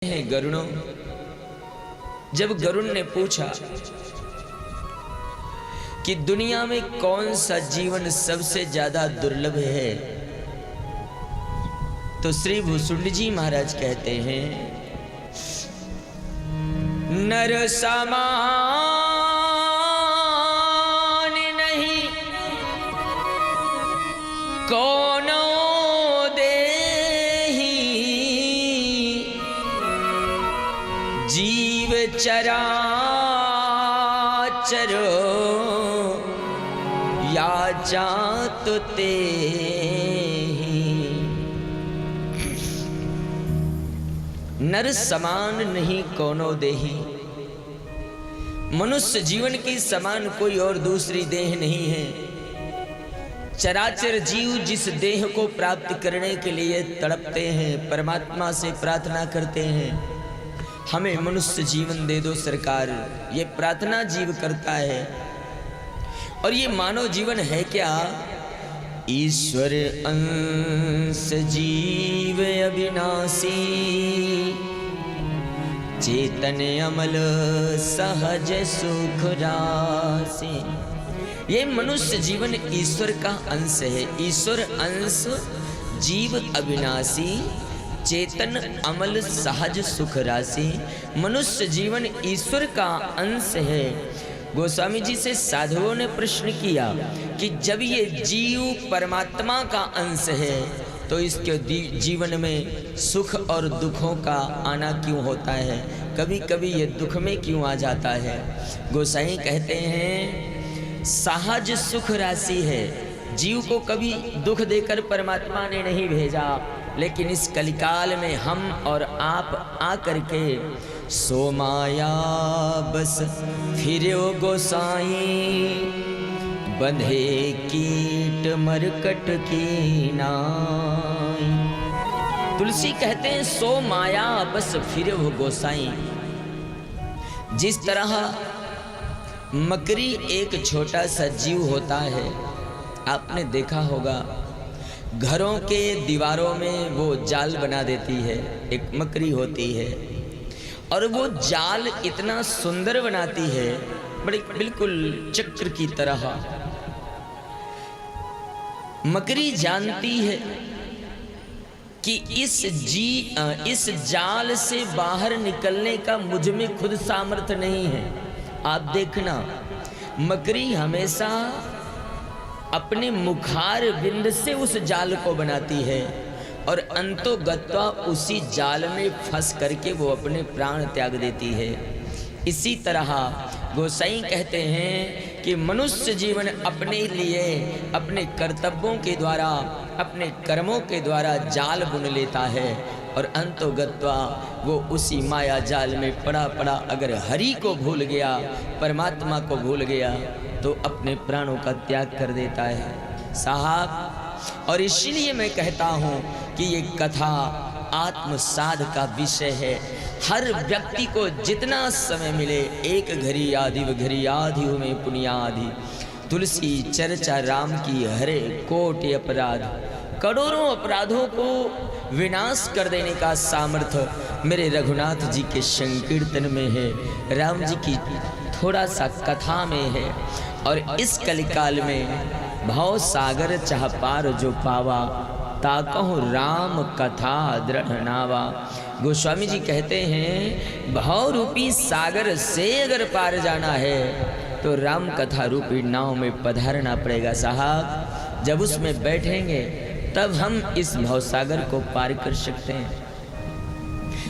हैं गरुड़ों। जब गरुड़ ने पूछा कि दुनिया में कौन सा जीवन सबसे ज्यादा दुर्लभ है, तो श्री भूसुंड जी महाराज कहते हैं, नर समान नहीं कौनो जीव चराचर या जात ते। नर समान नहीं कोनो देही, मनुष्य जीवन की समान कोई और दूसरी देह नहीं है। चराचर जीव जिस देह को प्राप्त करने के लिए तड़पते हैं, परमात्मा से प्रार्थना करते हैं, हमें मनुष्य जीवन दे दो सरकार, ये प्रार्थना जीव करता है। और ये मानव जीवन है क्या? ईश्वर अंश जीव अविनाशी, चेतन अमल सहज सुख राशि। ये मनुष्य जीवन ईश्वर का अंश है। ईश्वर अंश जीव अविनाशी, चेतन अमल सहज सुख राशि। मनुष्य जीवन ईश्वर का अंश है। गोस्वामी जी से साधुओं ने प्रश्न किया कि जब ये जीव परमात्मा का अंश है तो इसके जीवन में सुख और दुखों का आना क्यों होता है? कभी कभी ये दुख में क्यों आ जाता है? गोसाई कहते हैं सहज सुख राशि है। जीव को कभी दुख देकर परमात्मा ने नहीं भेजा, लेकिन इस कलिकाल में हम और आप आकर के सो माया बस फिरो गोसाई, बंधे कीट मरकट की नाई। तुलसी कहते हैं सो माया बस फिरो गोसाई। जिस तरह मकड़ी एक छोटा सा जीव होता है, आपने देखा होगा घरों के दीवारों में वो जाल बना देती है, एक मकड़ी होती है, और वो जाल इतना सुंदर बनाती है, बड़ी बिल्कुल चक्र की तरह। मकड़ी जानती है कि इस जाल से बाहर निकलने का मुझ में खुद सामर्थ्य नहीं है। आप देखना, मकड़ी हमेशा अपने मुखार बिंद से उस जाल को बनाती है और अंतोगत्वा उसी जाल में फंस करके वो अपने प्राण त्याग देती है। इसी तरह गोसाई कहते हैं कि मनुष्य जीवन अपने लिए अपने कर्तव्यों के द्वारा, अपने कर्मों के द्वारा जाल बुन लेता है और अंतोगत्वा वो उसी माया जाल में पड़ा पड़ा अगर हरि को भूल गया, परमात्मा को भूल गया, तो अपने प्राणों का त्याग कर देता है साहब। और इसीलिए मैं कहता हूँ कि ये कथा आत्मसाध का विषय है। हर व्यक्ति को जितना समय मिले, एक घड़ी आदि व घड़ी आदि में पुण्यादि, तुलसी चर्चा राम की हरे कोटि अपराध। करोड़ों अपराधों को विनाश कर देने का सामर्थ्य मेरे रघुनाथ जी के संकीर्तन में है, राम जी की थोड़ा सा कथा में है। और इस कलिकाल में भव सागर चाह पार जो पावा, ताकहु राम कथा दृढ़ नावा। गोस्वामी जी कहते हैं भव रूपी सागर से अगर पार जाना है तो राम कथा रूपी नाव में पधारना पड़ेगा साहब। जब उसमें बैठेंगे तब हम इस भवसागर को पार कर सकते हैं।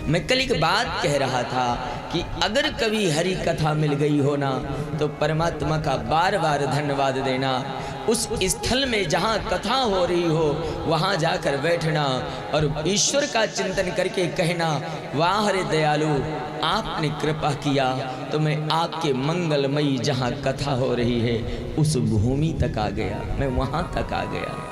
मैं कल एक बात कह रहा था कि अगर कभी हरि कथा मिल गई हो ना, तो परमात्मा का बार बार धन्यवाद देना। उस स्थल में जहाँ कथा हो रही हो वहाँ जाकर बैठना और ईश्वर का चिंतन करके कहना, वाह रे दयालु, आपने कृपा किया तो मैं आपके मंगलमयी जहाँ कथा हो रही है उस भूमि तक आ गया, मैं वहाँ तक आ गया।